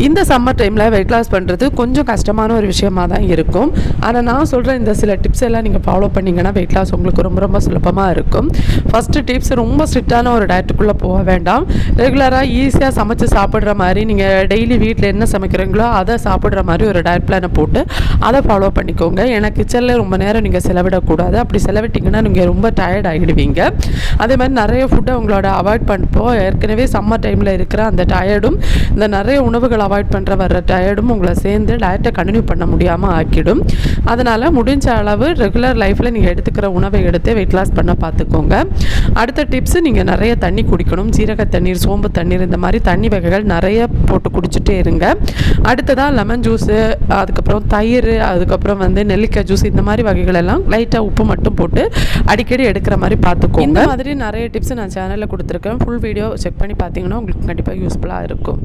இந்த சம்மர் டைமில் weight loss பண்ணுறது கொஞ்சம் கஷ்டமான ஒரு விஷயமாக தான் இருக்கும். ஆனால் நான் சொல்கிற இந்த சில டிப்ஸ் எல்லாம் நீங்கள் ஃபாலோ பண்ணிங்கன்னா வெயிட் லாஸ் உங்களுக்கு ரொம்ப ரொம்ப சுலபமாக இருக்கும். ஃபஸ்ட்டு டிப்ஸ், ரொம்ப ஸ்ட்ரிக்டான ஒரு டயட்டுக்குள்ளே போக வேண்டாம். ரெகுலராக ஈஸியாக சமைச்சு சாப்பிட்ற மாதிரி நீங்கள் டெய்லி வீட்டில் என்ன சமைக்கிறீங்களோ அதை சாப்பிட்ற மாதிரி ஒரு டயட் பிளானை போட்டு அதை ஃபாலோ பண்ணிக்கோங்க. ஏன்னா கிச்சனில் ரொம்ப நேரம் நீங்கள் செலவிடக்கூடாது. அப்படி செலவிட்டிங்கன்னா நீங்கள் ரொம்ப டயர்ட் ஆகிடுவீங்க. அதே மாதிரி நிறைய ஃபுட்டை உங்களோட அவாய்ட் பண்ணிப்போம். ஏற்கனவே சம்மர் டைமில் இருக்கிற அந்த டயர்டும் இந்த நிறைய உணவுகள் அவாய்ட் பண்ணுற வர்ற டயர்டும் உங்களை சேர்ந்து டயட்டை கண்டினியூ பண்ண முடியாமல் ஆக்கிடும். அதனால் முடிஞ்ச அளவு ரெகுலர் லைஃப்பில் நீங்கள் எடுத்துக்கிற உணவை எடுத்து வெயிட் லாஸ் பண்ண பார்த்துக்கோங்க. அடுத்த டிப்ஸு, நீங்கள் நிறைய தண்ணி குடிக்கணும். சீரக தண்ணீர், சோம்பு தண்ணீர், இந்த மாதிரி தண்ணி வகைகள் நிறைய போட்டு குடிச்சிட்டே இருங்க. அடுத்ததாக லெமன் ஜூஸு, அதுக்கப்புறம் தயிர், அதுக்கப்புறம் நெல்லிக்காய் ஜூஸ், இந்த மாதிரி வகைகள் எல்லாம் லைட்டாக உப்பு மட்டும் போட்டு அடிக்கடி எடுக்கிற மாதிரி பார்த்துக்கோங்க. இந்த மாதிரி நிறைய டிப்ஸ் நான் சேனலில் கொடுத்துருக்கேன். ஃபுல் வீடியோ செக் பண்ணி பார்த்தீங்கன்னா உங்களுக்கு கண்டிப்பாக யூஸ்ஃபுல்லாக இருக்கும்.